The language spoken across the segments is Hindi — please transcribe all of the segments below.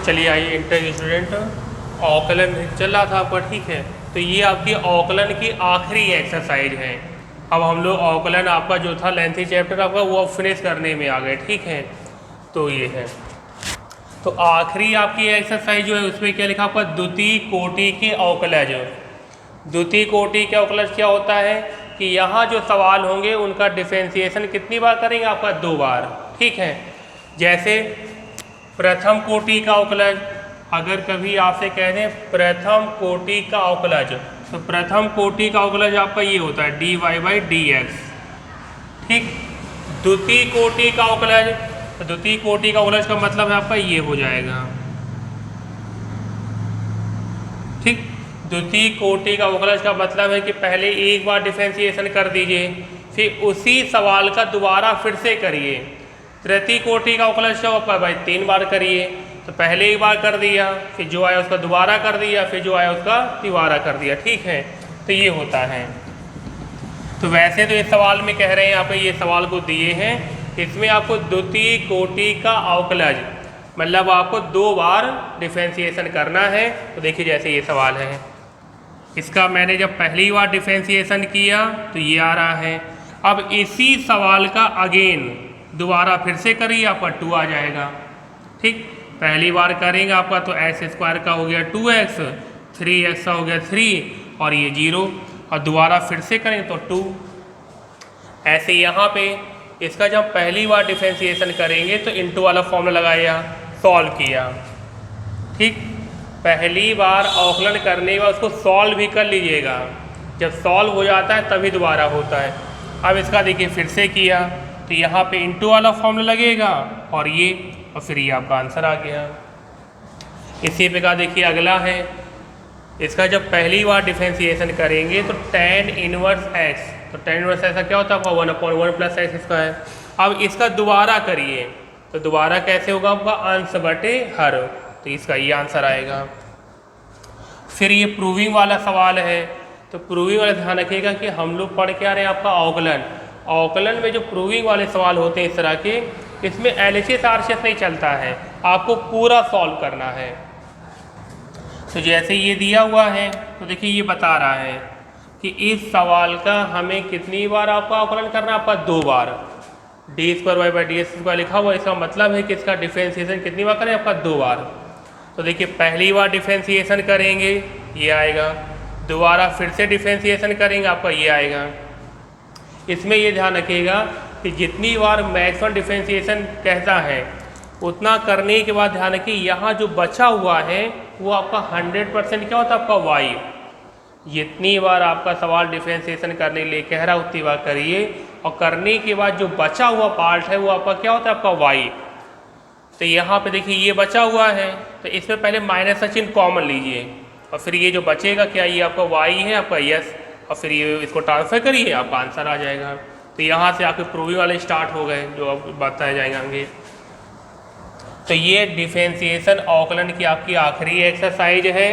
चलिए आइए इंटर स्टूडेंट औकलन चल रहा था आपका, ठीक है। तो ये आपकी औकलन की आखिरी एक्सरसाइज है। अब हम लोग औकलन आपका जो था लेंथी चैप्टर आपका वो अब फिनिश करने में आ गए, ठीक है। तो ये है, तो आखिरी आपकी एक्सरसाइज जो है उसमें क्या लिखा आपका, द्वितीय कोटि के अवकलज। द्वितीय कोटि के अवकलज क्या होता है कि यहाँ जो सवाल होंगे उनका डिफरेंशिएशन कितनी बार करेंगे आपका, 2 बार, ठीक है। जैसे प्रथम कोटि का अवकलज, अगर कभी आपसे कह दें प्रथम कोटि का अवकलज, तो प्रथम कोटि का अवकलज आपका ये होता है dy/dx, ठीक। द्वितीय कोटि का अवकलज, तो द्वितीय कोटि का अवकलज का मतलब है आपका ये हो जाएगा, ठीक। द्वितीय कोटि का अवकलज का मतलब है कि पहले एक बार डिफरेंशिएशन कर दीजिए, फिर उसी सवाल का दोबारा फिर से करिए। तृतीय कोटि का अवकलज क्या होगा भाई, 3 बार करिए। तो पहले एक बार कर दिया, फिर जो आया उसका दोबारा कर दिया, फिर जो आया उसका तिबारा कर दिया, ठीक है। तो ये होता है। तो वैसे तो इस सवाल में कह रहे हैं आप ये सवाल को दिए हैं, इसमें आपको द्वितीय कोटि का अवकलज मतलब आपको 2 बार डिफरेंशिएशन करना है। तो देखिए जैसे ये सवाल है, इसका मैंने जब पहली बार डिफरेंशिएशन किया तो ये आ रहा है। अब इसी सवाल का अगेन दोबारा फिर से करिए, आपका 2 आ जाएगा, ठीक। पहली बार करेंगे आपका तो x² का हो गया 2x, 3x का हो गया 3 और ये 0, और दोबारा फिर से करेंगे तो 2। ऐसे यहाँ पे इसका जब पहली बार डिफरेंशिएशन करेंगे तो इनटू वाला फॉर्मूला लगाया, सॉल्व किया, ठीक। पहली बार अवकलन करने के बाद उसको सॉल्व भी कर लीजिएगा, जब सॉल्व हो जाता है तभी दोबारा होता है। अब इसका देखिए फिर से किया तो यहाँ पे इनटू वाला फॉर्मूला लगेगा और ये, और फिर ये आपका आंसर आ गया। इसी प्रकार देखिए अगला है, इसका जब पहली बार डिफरेंशिएशन करेंगे तो tan इनवर्स x, तो tan इनवर्स ऐसा क्या होता है आपका 1/1 + x²। अब इसका दोबारा करिए तो दोबारा कैसे होगा आपका, अंश बटे हर, तो इसका ये आंसर आएगा। फिर ये प्रूविंग वाला सवाल है, तो प्रूविंग वाला ध्यान रखिएगा कि हम लोग पढ़ क्या रहे हैं आपका औकलन। औकलन में जो प्रूविंग वाले सवाल होते हैं इस तरह के, इसमें LHS RHS नहीं चलता है, आपको पूरा सॉल्व करना है। तो जैसे ये दिया हुआ है तो देखिए ये बता रहा है कि इस सवाल का हमें कितनी बार आपका अवकलन करना है, आपका 2 बार। d² लिखा हुआ, इसका मतलब है कि इसका डिफरेंशिएशन कितनी बार करें, आपका 2 बार। तो देखिए पहली बार डिफरेंशिएशन करेंगे ये आएगा, दोबारा फिर से डिफरेंशिएशन करेंगे आपका ये आएगा। इसमें ये ध्यान रखिएगा कि जितनी बार मैक्सिमम डिफरेंशिएशन कहता है उतना करने के बाद ध्यान रखिए यहाँ जो बचा हुआ है वो आपका 100% क्या होता है, आपका y। जितनी बार आपका सवाल डिफरेंशिएशन करने के लिए कह रहा उतनी बार करिए, और करने के बाद जो बचा हुआ पार्ट है वो आपका क्या होता है, आपका y। तो यहाँ पे देखिए ये बचा हुआ है, तो इसमें पहले माइनस का चिन्ह कॉमन लीजिए, और फिर ये जो बचेगा क्या, ये आपका y है, आपका यस, और फिर ये इसको ट्रांसफर करिए, आपका आंसर आ जाएगा। तो यहाँ से आपके प्रूविंग वाले स्टार्ट हो गए जो अब बताए जाएंगे। तो ये डिफरेंशिएशन अवकलन की आपकी आखिरी एक्सरसाइज है।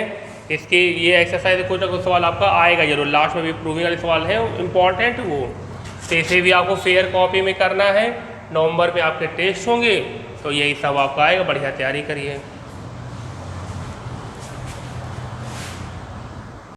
इसकी ये एक्सरसाइज कुछ ना कुछ सवाल आपका आएगा जरूर, लास्ट में भी प्रूविंग वाले सवाल है इम्पॉर्टेंट वो, तो इसे भी आपको फेयर कॉपी में करना है। नवंबर में आपके टेस्ट होंगे, तो यही सब आपका आएगा, बढ़िया तैयारी करिए।